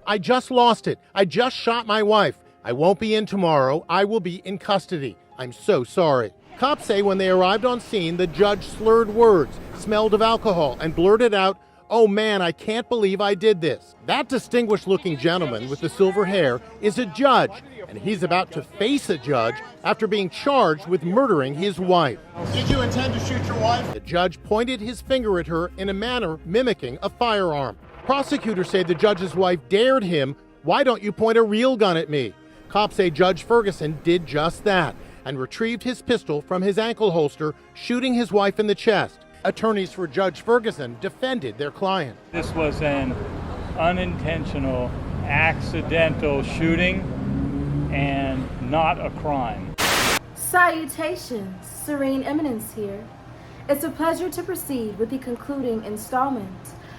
I just lost it. I just shot my wife. I won't be in tomorrow. I will be in custody. I'm so sorry. Cops say when they arrived on scene, the judge slurred words, smelled of alcohol, and blurted out, "Oh man, I can't believe I did this." That distinguished-looking gentleman with the silver hair is a judge, and he's about to face a judge after being charged with murdering his wife. Did you intend to shoot your wife? The judge pointed his finger at her in a manner mimicking a firearm. Prosecutors say the judge's wife dared him, "Why don't you point a real gun at me?" Cops say Judge Ferguson did just that and retrieved his pistol from his ankle holster, shooting his wife in the chest. Attorneys for Judge Ferguson defended their client. This was an unintentional, accidental shooting and not a crime. Salutations, Serene Eminence here. It's a pleasure to proceed with the concluding installment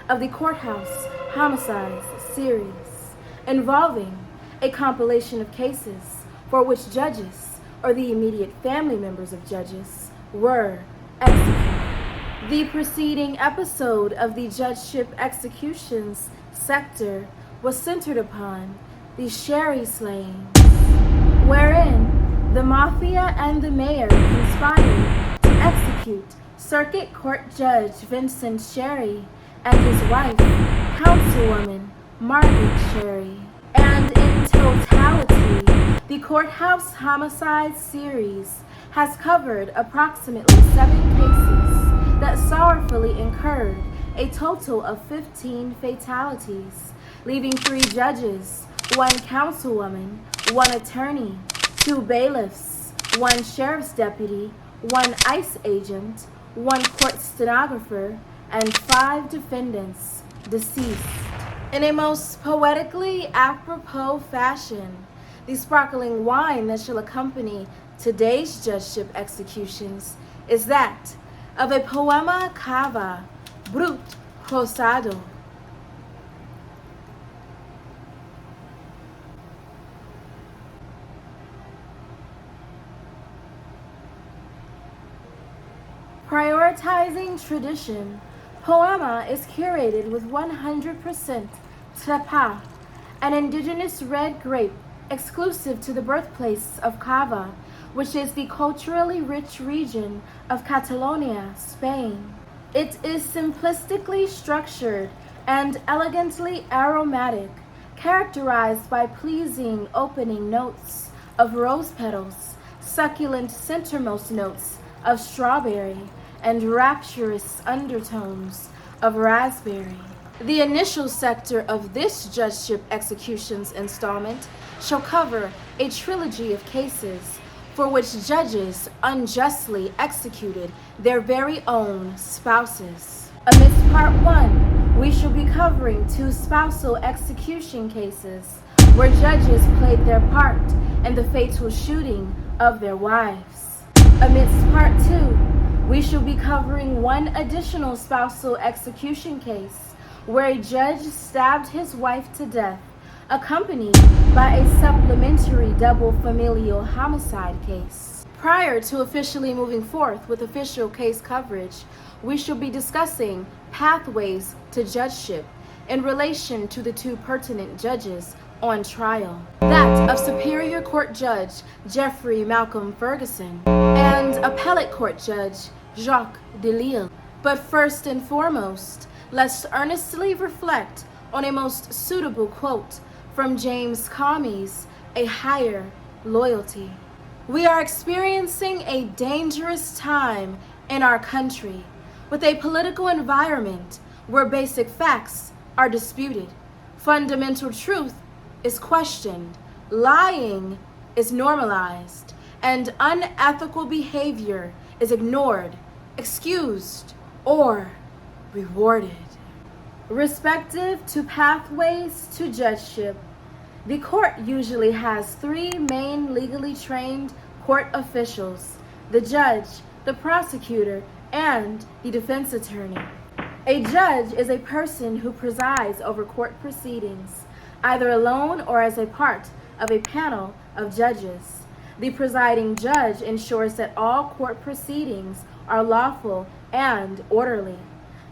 of the Courthouse Homicides series, involving a compilation of cases for which judges or the immediate family members of judges were executed. The preceding episode of the Judgeship executions sector was centered upon the Sherry slayings, wherein the Mafia and the Mayor conspired to execute Circuit Court Judge Vincent Sherry and his wife, Councilwoman Margaret Sherry. And in totality, the Courthouse Homicide series has covered approximately 7 cases that sorrowfully incurred a total of 15 fatalities, leaving 3 judges, 1 councilwoman, 1 attorney, 2 bailiffs, 1 sheriff's deputy, 1 ICE agent, 1 court stenographer, and 5 defendants deceased. In a most poetically apropos fashion, the sparkling wine that shall accompany today's judgeship executions is that of a poema cava, brut rosado. Prioritizing tradition, poema is curated with 100% trepa, an indigenous red grape exclusive to the birthplace of cava, which is the culturally rich region of Catalonia, Spain. It is simplistically structured and elegantly aromatic, characterized by pleasing opening notes of rose petals, succulent centermost notes of strawberry, and rapturous undertones of raspberry. The initial sector of this Judgeship executions installment shall cover a trilogy of cases for which judges unjustly executed their very own spouses. Amidst Part 1, we shall be covering 2 spousal execution cases where judges played their part in the fatal shooting of their wives. Amidst Part 2, we shall be covering 1 additional spousal execution case where a judge stabbed his wife to death, accompanied by a supplementary double familial homicide case. Prior to officially moving forth with official case coverage, we shall be discussing pathways to judgeship in relation to the 2 pertinent judges on trial, that of Superior Court Judge Jeffrey Malcolm Ferguson and Appellate Court Judge Jacques Delisle. But first and foremost, let's earnestly reflect on a most suitable quote from James Comey's A Higher Loyalty. We are experiencing a dangerous time in our country, with a political environment where basic facts are disputed, fundamental truth is questioned, lying is normalized, and unethical behavior is ignored, excused, or rewarded. Respective to pathways to judgeship, the court usually has 3 main legally trained court officials: the judge, the prosecutor, and the defense attorney. A judge is a person who presides over court proceedings, either alone or as a part of a panel of judges. The presiding judge ensures that all court proceedings are lawful and orderly.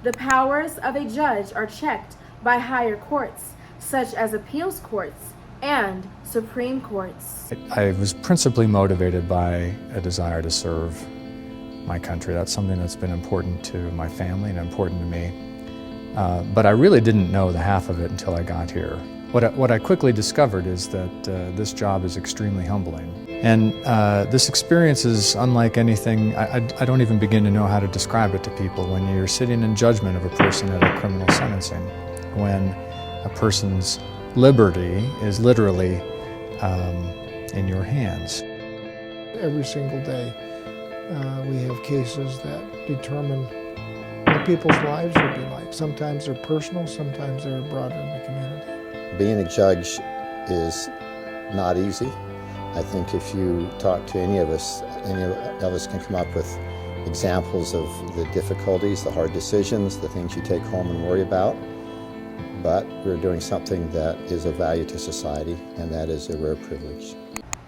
The powers of a judge are checked by higher courts, such as appeals courts and Supreme Courts. I was principally motivated by a desire to serve my country. That's something that's been important to my family and important to me. But I really didn't know the half of it until I got here. What I quickly discovered is that this job is extremely humbling. And this experience is unlike anything, I don't even begin to know how to describe it to people. When you're sitting in judgment of a person at a criminal sentencing, when a person's liberty is literally in your hands. Every single day we have cases that determine what people's lives will be like. Sometimes they're personal, sometimes they're broader in the community. Being a judge is not easy. I think if you talk to any of us can come up with examples of the difficulties, the hard decisions, the things you take home and worry about. But we're doing something that is of value to society, and that is a rare privilege.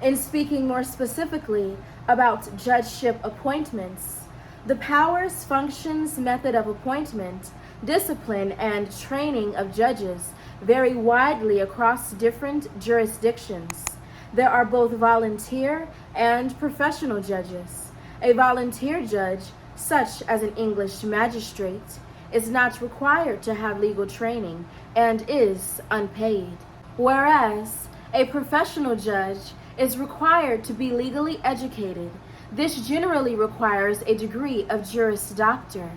In speaking more specifically about judgeship appointments, the powers, functions, method of appointment, discipline, and training of judges vary widely across different jurisdictions. There are both volunteer and professional judges. A volunteer judge, such as an English magistrate, is not required to have legal training and is unpaid, whereas a professional judge is required to be legally educated. This generally requires a degree of Juris Doctor.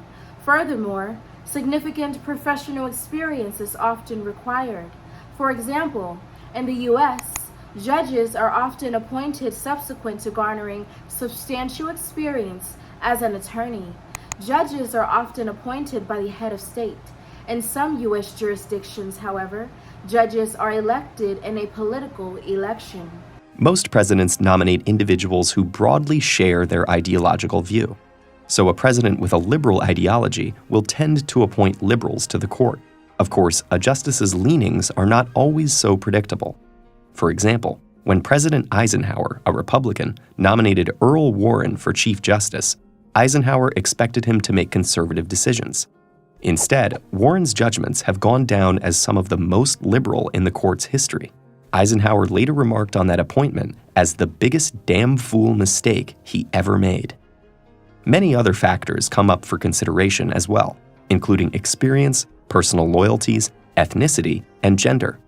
Furthermore, significant professional experience is often required. For example, in the U.S., judges are often appointed subsequent to garnering substantial experience as an attorney. Judges are often appointed by the head of state. In some U.S. jurisdictions, however, judges are elected in a political election. Most presidents nominate individuals who broadly share their ideological view. So a president with a liberal ideology will tend to appoint liberals to the court. Of course, a justice's leanings are not always so predictable. For example, when President Eisenhower, a Republican, nominated Earl Warren for Chief Justice, Eisenhower expected him to make conservative decisions. Instead, Warren's judgments have gone down as some of the most liberal in the court's history. Eisenhower later remarked on that appointment as the biggest damn fool mistake he ever made. Many other factors come up for consideration as well, including experience, personal loyalties, ethnicity, and gender.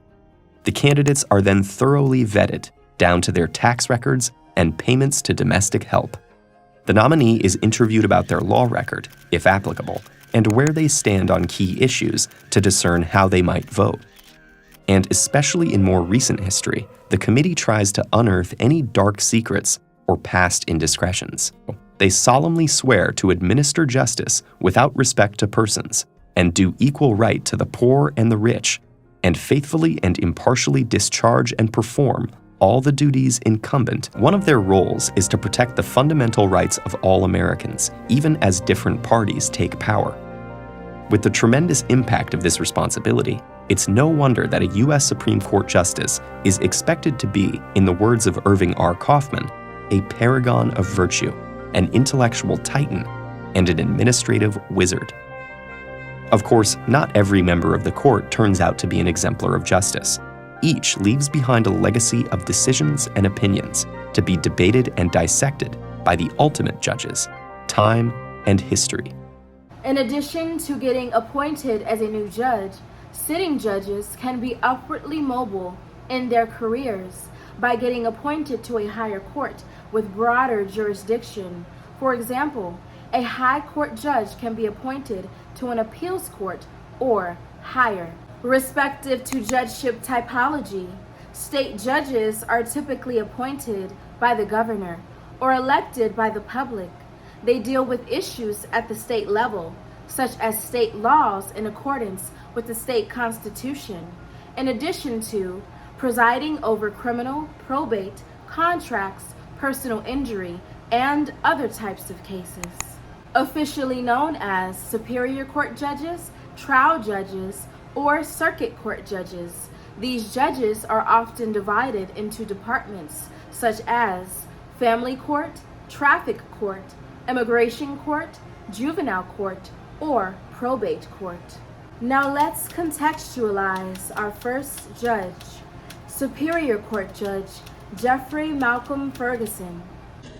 The candidates are then thoroughly vetted, down to their tax records and payments to domestic help. The nominee is interviewed about their law record, if applicable, and where they stand on key issues to discern how they might vote. And especially in more recent history, the committee tries to unearth any dark secrets or past indiscretions. They solemnly swear to administer justice without respect to persons, and do equal right to the poor and the rich, and faithfully and impartially discharge and perform all the duties incumbent. One of their roles is to protect the fundamental rights of all Americans, even as different parties take power. With the tremendous impact of this responsibility, it's no wonder that a U.S. Supreme Court justice is expected to be, in the words of Irving R. Kaufman, a paragon of virtue, an intellectual titan, and an administrative wizard. Of course, not every member of the court turns out to be an exemplar of justice. Each leaves behind a legacy of decisions and opinions to be debated and dissected by the ultimate judges, time and history. In addition to getting appointed as a new judge, sitting judges can be upwardly mobile in their careers by getting appointed to a higher court with broader jurisdiction. For example, a high court judge can be appointed to an appeals court or higher. Respective to judgeship typology, state judges are typically appointed by the governor or elected by the public. They deal with issues at the state level, such as state laws in accordance with the state constitution, in addition to presiding over criminal, probate, contracts, personal injury, and other types of cases. Officially known as superior court judges, trial judges, or circuit court judges, these judges are often divided into departments such as family court, traffic court, immigration court, juvenile court, or probate court. Now let's contextualize our first judge, Superior Court Judge Jeffrey Malcolm Ferguson.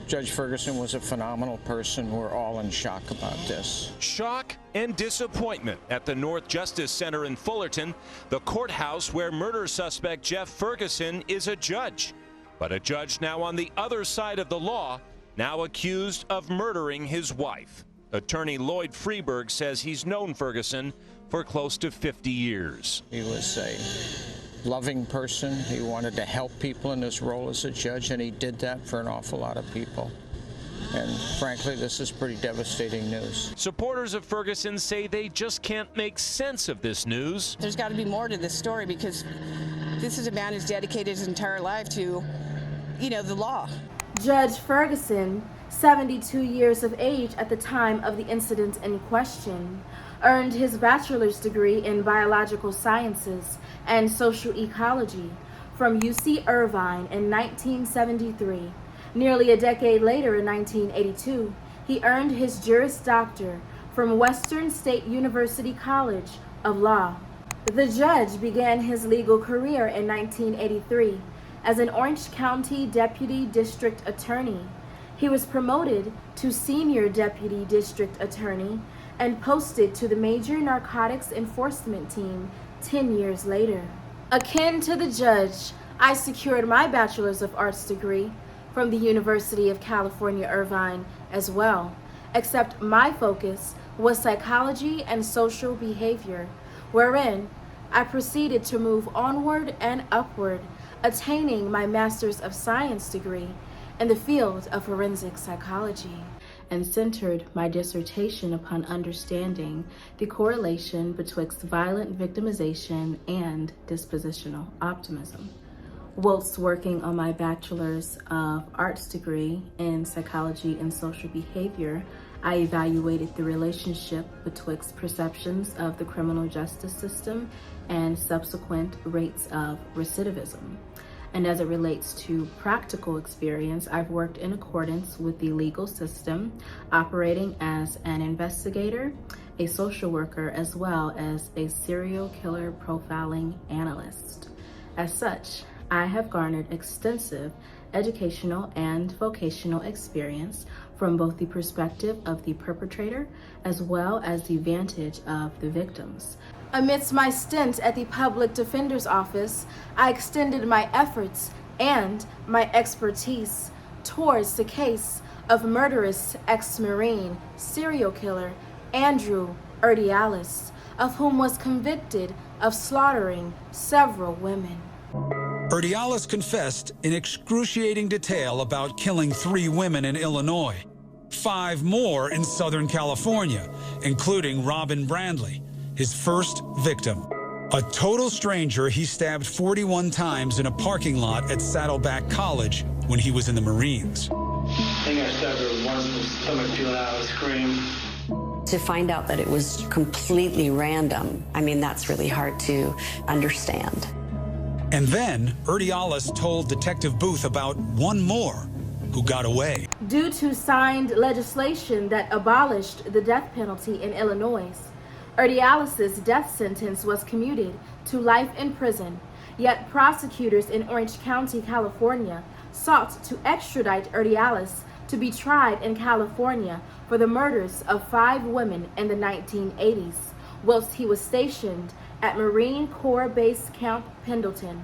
Judge Ferguson was a phenomenal person. We're all in shock about this. Shock and disappointment at the North Justice Center in Fullerton, the courthouse where murder suspect Jeff Ferguson is a judge. But a judge now on the other side of the law, now accused of murdering his wife. Attorney Lloyd Freeberg says he's known Ferguson for close to 50 years. He was a loving person. He wanted to help people in his role as a judge, and he did that for an awful lot of people. And frankly, this is pretty devastating news. Supporters of Ferguson say they just can't make sense of this news. There's got to be more to this story, because this is a man who's dedicated his entire life to, the law. Judge Ferguson, 72 years of age at the time of the incident in question, earned his bachelor's degree in biological sciences and social ecology from UC Irvine in 1973. Nearly a decade later, in 1982, he earned his Juris Doctor from Western State University College of Law. The judge began his legal career in 1983 as an Orange County Deputy District Attorney. He was promoted to Senior Deputy District Attorney and posted to the Major Narcotics Enforcement Team 10 years later. Akin to the judge, I secured my Bachelor's of Arts degree from the University of California, Irvine as well, except my focus was psychology and social behavior, wherein I proceeded to move onward and upward, attaining my Master's of Science degree in the field of forensic psychology, and centered my dissertation upon understanding the correlation betwixt violent victimization and dispositional optimism. Whilst working on my Bachelor's of Arts degree in psychology and social behavior, I evaluated the relationship betwixt perceptions of the criminal justice system and subsequent rates of recidivism. And as it relates to practical experience, I've worked in accordance with the legal system, operating as an investigator, a social worker, as well as a serial killer profiling analyst. As such, I have garnered extensive educational and vocational experience from both the perspective of the perpetrator as well as the vantage of the victims. Amidst my stint at the Public Defender's Office, I extended my efforts and my expertise towards the case of murderous ex-Marine serial killer Andrew Urdiales, of whom was convicted of slaughtering several women. Urdiales confessed in excruciating detail about killing 3 women in Illinois, 5 more in Southern California, including Robin Brandley, his first victim. A total stranger he stabbed 41 times in a parking lot at Saddleback College when he was in the Marines. I think I stabbed her once in the stomach, feeling out a scream. To find out that it was completely random, that's really hard to understand. And then Urdiales told Detective Booth about one more who got away. Due to signed legislation that abolished the death penalty in Illinois, Urdiales' death sentence was commuted to life in prison, yet prosecutors in Orange County, California, sought to extradite Urdiales to be tried in California for the murders of 5 women in the 1980s, whilst he was stationed at Marine Corps Base Camp Pendleton.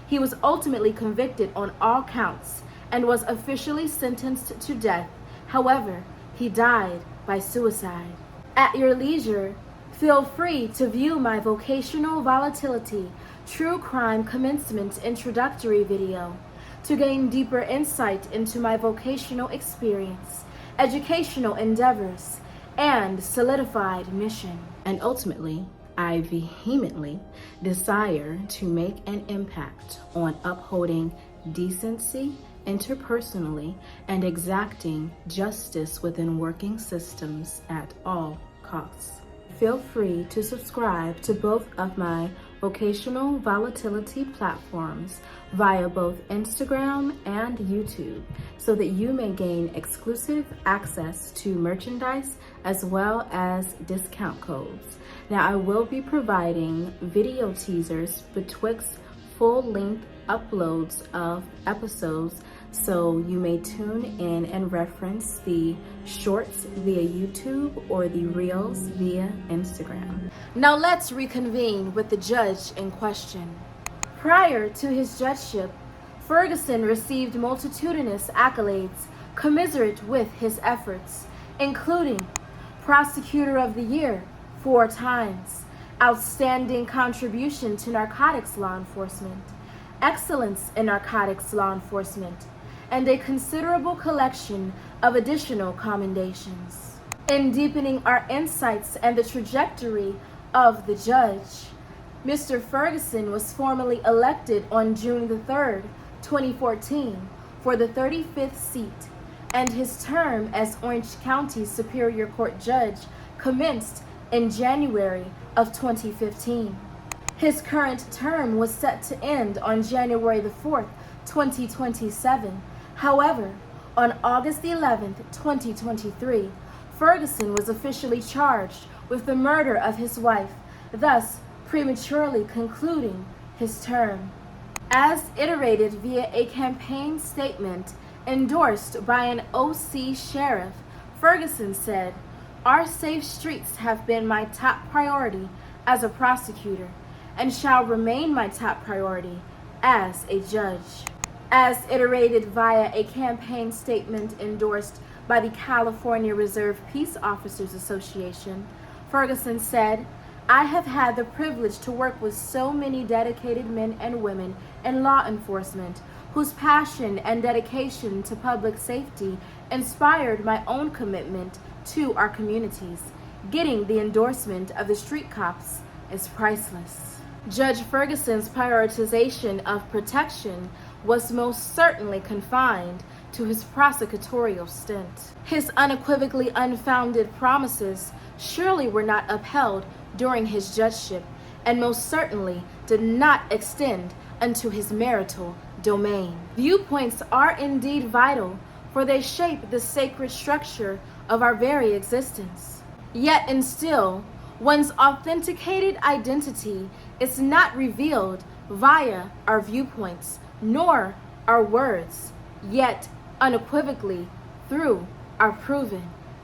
He was ultimately convicted on all counts and was officially sentenced to death. However, he died by suicide. At your leisure, feel free to view my Vocational Volatility True Crime Commencement introductory video to gain deeper insight into my vocational experience, educational endeavors, and solidified mission. And ultimately, I vehemently desire to make an impact on upholding decency interpersonally and exacting justice within working systems at all costs. Feel free to subscribe to both of my Vocational Volatility platforms via both Instagram and YouTube so that you may gain exclusive access to merchandise as well as discount codes. Now, I will be providing video teasers betwixt full-length uploads of episodes, so you may tune in and reference the shorts via YouTube or the reels via Instagram. Now let's reconvene with the judge in question. Prior to his judgeship, Ferguson received multitudinous accolades commiserate with his efforts, including Prosecutor of the Year 4 times, Outstanding Contribution to Narcotics Law Enforcement, Excellence in Narcotics Law Enforcement, and a considerable collection of additional commendations. In deepening our insights and the trajectory of the judge, Mr. Ferguson was formally elected on June the 3rd, 2014 for the 35th seat, and his term as Orange County Superior Court Judge commenced in January of 2015. His current term was set to end on January the 4th, 2027. However, on August 11th, 2023, Ferguson was officially charged with the murder of his wife, thus prematurely concluding his term. As iterated via a campaign statement endorsed by an OC sheriff, Ferguson said, "Our safe streets have been my top priority as a prosecutor and shall remain my top priority as a judge." As iterated via a campaign statement endorsed by the California Reserve Peace Officers Association, Ferguson said, "I have had the privilege to work with so many dedicated men and women in law enforcement whose passion and dedication to public safety inspired my own commitment to our communities. Getting the endorsement of the street cops is priceless." Judge Ferguson's prioritization of protection was most certainly confined to his prosecutorial stint. His unequivocally unfounded promises surely were not upheld during his judgeship, and most certainly did not extend unto his marital domain. Viewpoints are indeed vital, for they shape the sacred structure of our very existence. Yet and still, one's authenticated identity is not revealed via our viewpoints, nor our words, yet unequivocally through our proven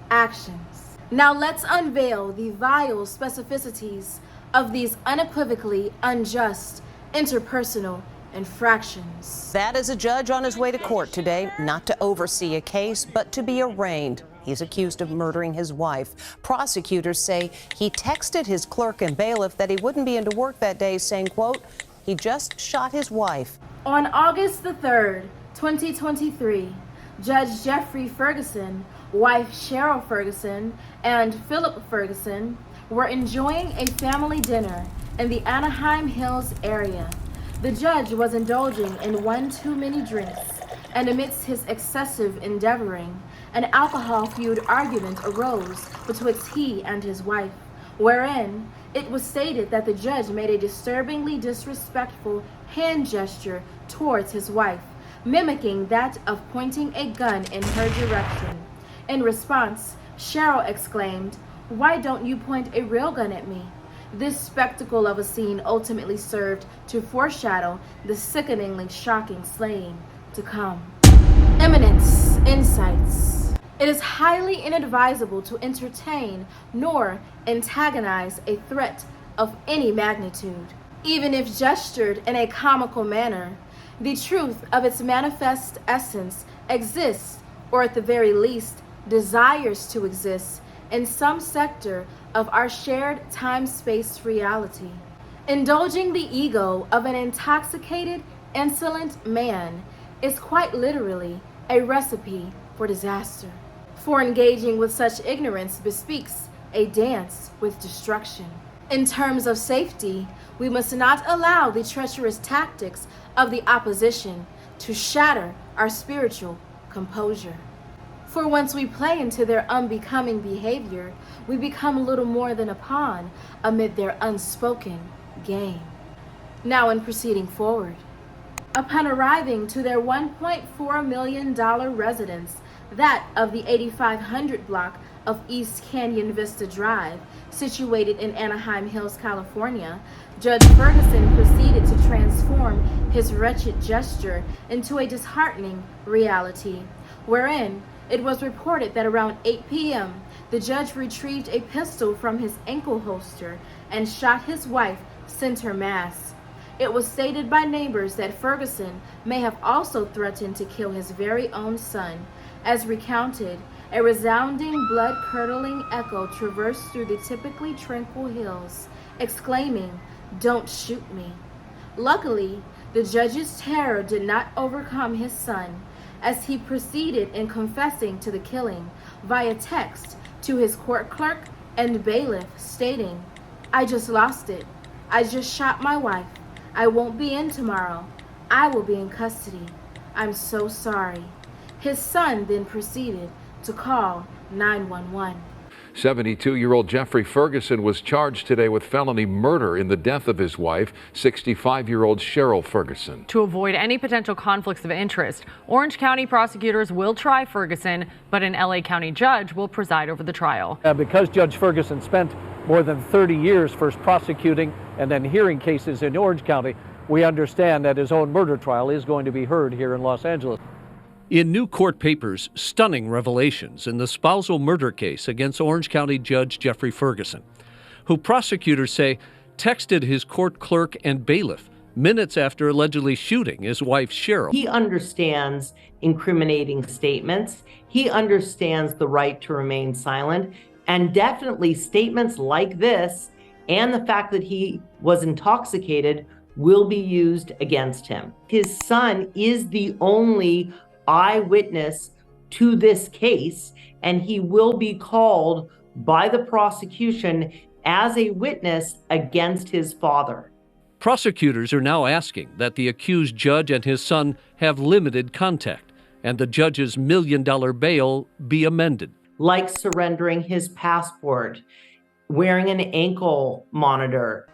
actions. Now let's unveil the vile specificities of these unequivocally unjust interpersonal infractions. That is a judge on his way to court today, not to oversee a case, but to be arraigned. He's accused of murdering his wife. Prosecutors say he texted his clerk and bailiff that he wouldn't be into work that day, saying, quote, he just shot his wife. On August the 3rd, 2023, Judge Jeffrey Ferguson, wife Cheryl Ferguson, and Philip Ferguson were enjoying a family dinner in the Anaheim Hills area. The judge was indulging in one too many drinks, and amidst his excessive endeavoring, an alcohol-fueled argument arose betwixt he and his wife, wherein it was stated that the judge made a disturbingly disrespectful hand gesture towards his wife, mimicking that of pointing a gun in her direction. In response, Cheryl exclaimed, "Why don't you point a real gun at me?" This spectacle of a scene ultimately served to foreshadow the sickeningly shocking slaying to come. Eminence insights. It is highly inadvisable to entertain nor antagonize a threat of any magnitude, even if gestured in a comical manner. The truth of its manifest essence exists, or at the very least, desires to exist in some sector of our shared time-space reality. Indulging the ego of an intoxicated, insolent man is quite literally a recipe for disaster. For engaging with such ignorance bespeaks a dance with destruction. In terms of safety, we must not allow the treacherous tactics of the opposition to shatter our spiritual composure. For once we play into their unbecoming behavior, we become little more than a pawn amid their unspoken game. Now in proceeding forward, upon arriving to their $1.4 million residence, that of the 8500 block of East Canyon Vista Drive, situated in Anaheim Hills, California, Judge Ferguson proceeded to transform his wretched gesture into a disheartening reality, wherein it was reported that around 8 p.m., the judge retrieved a pistol from his ankle holster and shot his wife center mass. It was stated by neighbors that Ferguson may have also threatened to kill his very own son. As recounted, a resounding, blood-curdling echo traversed through the typically tranquil hills, exclaiming, "Don't shoot me." Luckily, the judge's terror did not overcome his son, as he proceeded in confessing to the killing via text to his court clerk and bailiff, stating, "I just lost it. I just shot my wife. I won't be in tomorrow. I will be in custody. I'm so sorry." His son then proceeded to call 911. 72-year-old Jeffrey Ferguson was charged today with felony murder in the death of his wife, 65-year-old Cheryl Ferguson. To avoid any potential conflicts of interest, Orange County prosecutors will try Ferguson, but an LA County judge will preside over the trial. Because Judge Ferguson spent more than 30 years first prosecuting and then hearing cases in Orange County, we understand that his own murder trial is going to be heard here in Los Angeles. In new court papers, stunning revelations in the spousal murder case against Orange County Judge Jeffrey Ferguson, who prosecutors say texted his court clerk and bailiff minutes after allegedly shooting his wife Cheryl. He understands incriminating statements. He understands the right to remain silent, and definitely statements like this and the fact that he was intoxicated will be used against him. His son is the only eyewitness to this case, and he will be called by the prosecution as a witness against his father. Prosecutors are now asking that the accused judge and his son have limited contact and the judge's $1 million bail be amended. Like surrendering his passport, wearing an ankle monitor,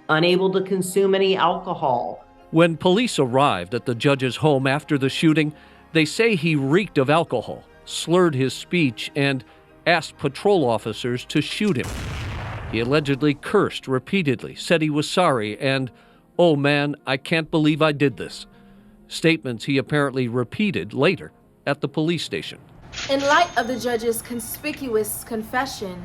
unable to consume any alcohol. When police arrived at the judge's home after the shooting, they say he reeked of alcohol, slurred his speech, and asked patrol officers to shoot him. He allegedly cursed repeatedly, said he was sorry, and, "Oh man, I can't believe I did this." Statements he apparently repeated later at the police station. In light of the judge's conspicuous confession,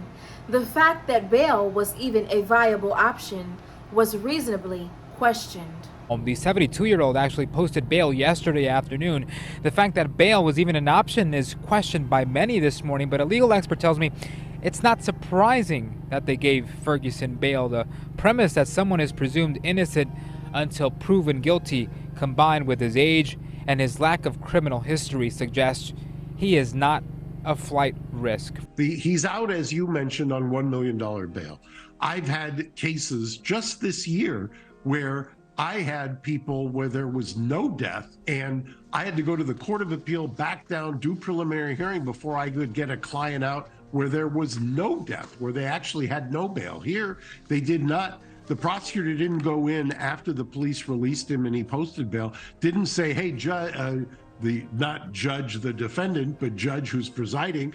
the fact that bail was even a viable option was reasonably questioned. The 72-year-old actually posted bail yesterday afternoon. The fact that bail was even an option is questioned by many this morning, but a legal expert tells me it's not surprising that they gave Ferguson bail. The premise that someone is presumed innocent until proven guilty, combined with his age and his lack of criminal history, suggests he is not a flight risk. He's out, as you mentioned, on $1 million bail. I've had cases just this year where I had people where there was no death, and I had to go to the Court of Appeal, back down, do preliminary hearing before I could get a client out where there was no death, where they actually had no bail. Here, they did not. The prosecutor didn't go in after the police released him and he posted bail, didn't say, "Hey, not judge the defendant, but judge who's presiding,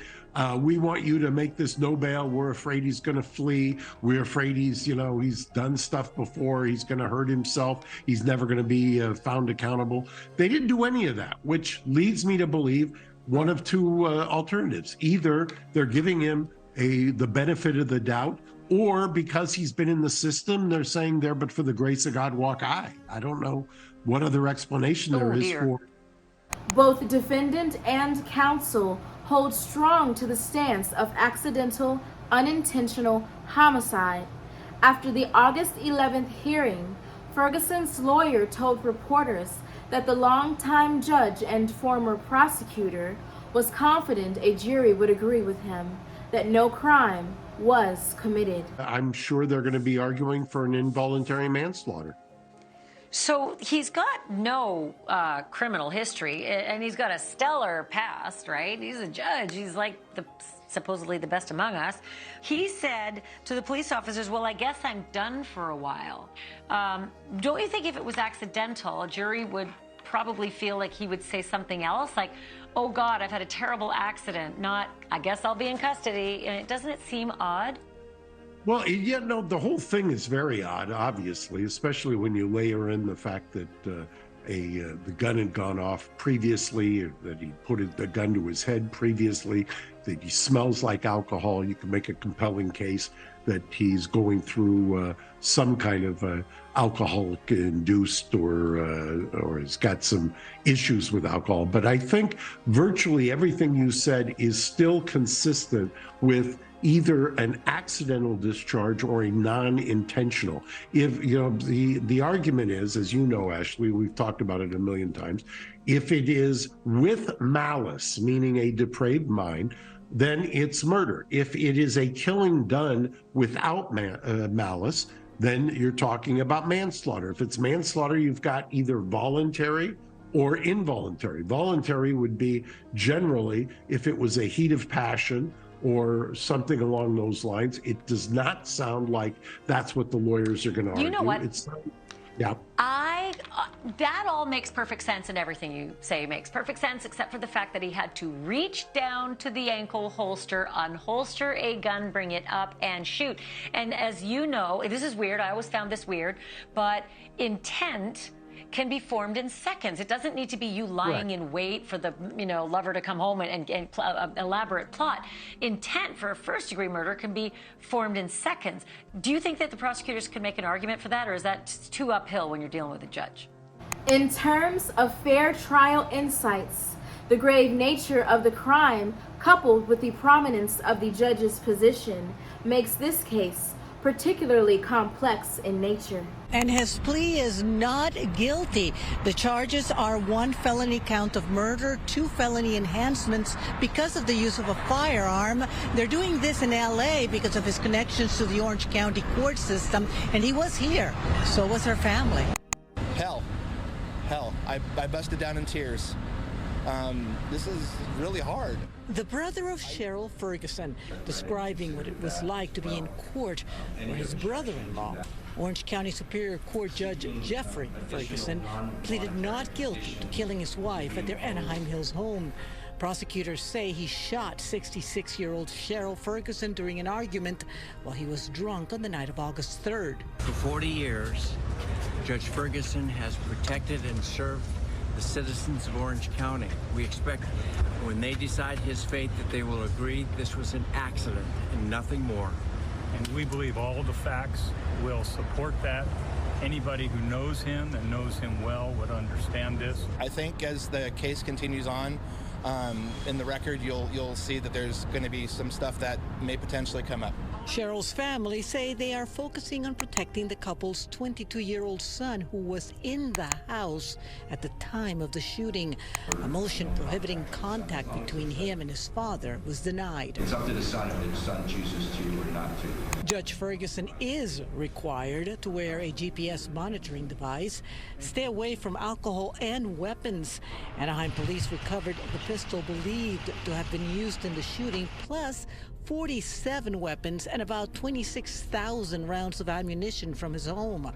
we want you to make this no bail. We're afraid he's going to flee. We're afraid he's done stuff before. He's going to hurt himself. He's never going to be found accountable." They didn't do any of that, which leads me to believe one of two alternatives. Either they're giving him the benefit of the doubt, or because he's been in the system, they're saying there, but for the grace of God, walk I. I don't know what other explanation there is for. Both defendant and counsel hold strong to the stance of accidental, unintentional homicide. After the August 11th hearing, Ferguson's lawyer told reporters that the longtime judge and former prosecutor was confident a jury would agree with him that no crime was committed. I'm sure they're going to be arguing for an involuntary manslaughter. So he's got no criminal history, and he's got a stellar past, right? He's a judge. He's like supposedly the best among us. He said to the police officers, "Well, I guess I'm done for a while." Don't you think if it was accidental, a jury would probably feel like he would say something else, like, oh God, I've had a terrible accident, not, I guess I'll be in custody. And doesn't it seem odd? Well, yeah, no, the whole thing is very odd, obviously, especially when you layer in the fact that the gun had gone off previously, that he put the gun to his head previously, that he smells like alcohol. You can make a compelling case that he's going through some kind of alcoholic-induced or has got some issues with alcohol. But I think virtually everything you said is still consistent with either an accidental discharge or a non-intentional. If the argument is, as you know, Ashley, we've talked about it a million times, if it is with malice, meaning a depraved mind, then it's murder. If it is a killing done without malice, then you're talking about manslaughter. If it's manslaughter, you've got either voluntary or involuntary. Voluntary would be generally if it was a heat of passion or something along those lines. It does not sound like that's what the lawyers are going to argue. You know what? Yeah. That all makes perfect sense, and everything you say makes perfect sense, except for the fact that he had to reach down to the ankle holster, unholster a gun, bring it up, and shoot. And as you know, this is weird. I always found this weird, but intent can be formed in seconds. It doesn't need to be you lying in wait for the lover to come home and elaborate plot. Intent for a first-degree murder can be formed in seconds. Do you think that the prosecutors could make an argument for that, or is that too uphill when you're dealing with a judge? In terms of fair trial insights, the grave nature of the crime, coupled with the prominence of the judge's position, makes this case particularly complex in nature. And his plea is not guilty. The charges are 1 felony count of murder, 2 felony enhancements because of the use of a firearm. They're doing this in LA because of his connections to the Orange County court system, and he was here. So was her family. Hell. I busted down in tears. This is really hard. The brother of Cheryl Ferguson describing what it was like to be in court for his brother-in-law. Orange County Superior Court Judge Jeffrey Ferguson pleaded not guilty to killing his wife at their Anaheim Hills home. Prosecutors say he shot 66-year-old Cheryl Ferguson during an argument while he was drunk on the night of August 3rd. For 40 years, Judge Ferguson has protected and served the citizens of Orange County. We expect when they decide his fate that they will agree this was an accident and nothing more. And we believe all the facts will support that. Anybody who knows him and knows him well would understand this. I think as the case continues on, in the record, you'll see that there's going to be some stuff that may potentially come up. Cheryl's family say they are focusing on protecting the couple's 22-year-old son who was in the house at the time of the shooting. A motion prohibiting contact between him and his father was denied. It's up to the son if the son chooses to or not to. Judge Ferguson is required to wear a GPS monitoring device, stay away from alcohol and weapons. Anaheim police recovered the pistol believed to have been used in the shooting, plus 47 weapons and about 26,000 rounds of ammunition from his home.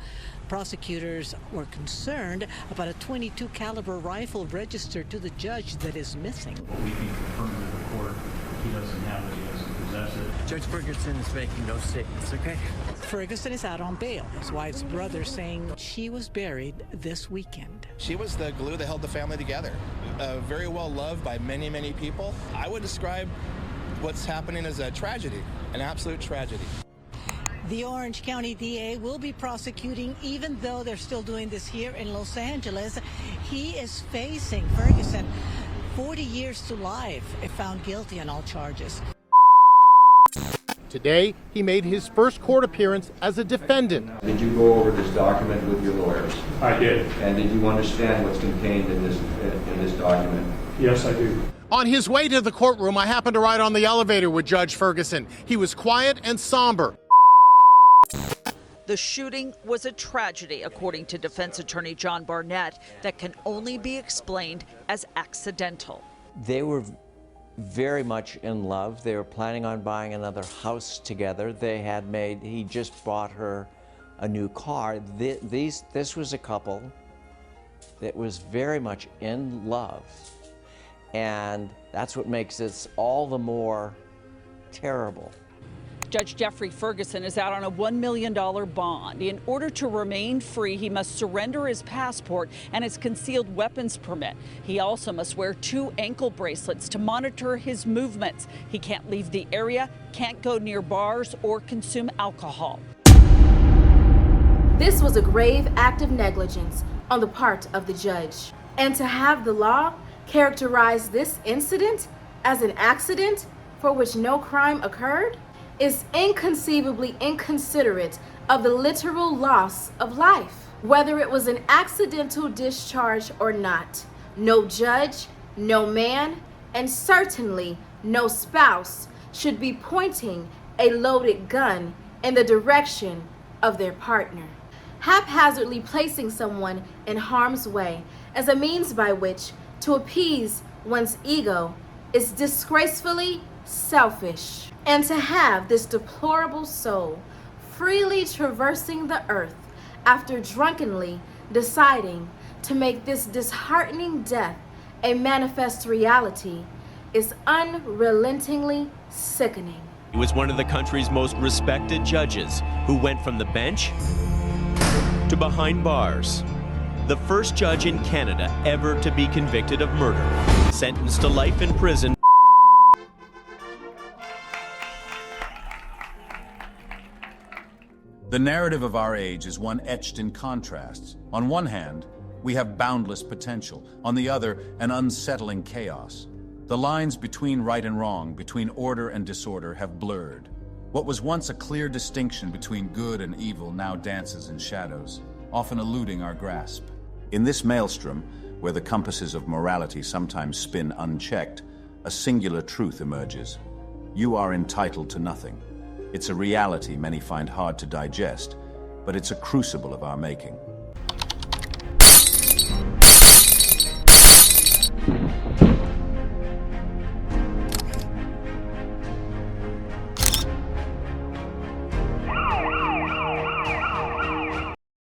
Prosecutors were concerned about a .22 caliber rifle registered to the judge that is missing. We can confirm to the court he doesn't have it, he doesn't possess it. Judge Ferguson is making no statements, okay? Ferguson is out on bail. His wife's brother saying she was buried this weekend. She was the glue that held the family together. Very well loved by many, many people. I would describe what's happening as a tragedy, an absolute tragedy. The Orange County DA will be prosecuting, even though they're still doing this here in Los Angeles. He is facing, Ferguson, 40 years to life if found guilty on all charges. Today, he made his first court appearance as a defendant. Did you go over this document with your lawyers? I did. And did you understand what's contained in this document? Yes, I do. On his way to the courtroom, I happened to ride on the elevator with Judge Ferguson. He was quiet and somber. The shooting was a tragedy, according to defense attorney John Barnett, that can only be explained as accidental. They were very much in love. They were planning on buying another house together. He just bought her a new car. This was a couple that was very much in love. And that's what makes this all the more terrible. Judge Jeffrey Ferguson is out on a $1 million bond. In order to remain free, he must surrender his passport and his concealed weapons permit. He also must wear 2 ankle bracelets to monitor his movements. He can't leave the area, can't go near bars or consume alcohol. This was a grave act of negligence on the part of the judge. And to have the law characterize this incident as an accident for which no crime occurred is inconceivably inconsiderate of the literal loss of life. Whether it was an accidental discharge or not, no judge, no man, and certainly no spouse should be pointing a loaded gun in the direction of their partner. Haphazardly placing someone in harm's way as a means by which to appease one's ego is disgracefully selfish. And to have this deplorable soul freely traversing the earth after drunkenly deciding to make this disheartening death a manifest reality is unrelentingly sickening. He was one of the country's most respected judges who went from the bench to behind bars. The first judge in Canada ever to be convicted of murder, sentenced to life in prison. The narrative of our age is one etched in contrasts. On one hand, we have boundless potential. On the other, an unsettling chaos. The lines between right and wrong, between order and disorder, have blurred. What was once a clear distinction between good and evil now dances in shadows, often eluding our grasp. In this maelstrom, where the compasses of morality sometimes spin unchecked, a singular truth emerges. You are entitled to nothing. It's a reality many find hard to digest, but it's a crucible of our making.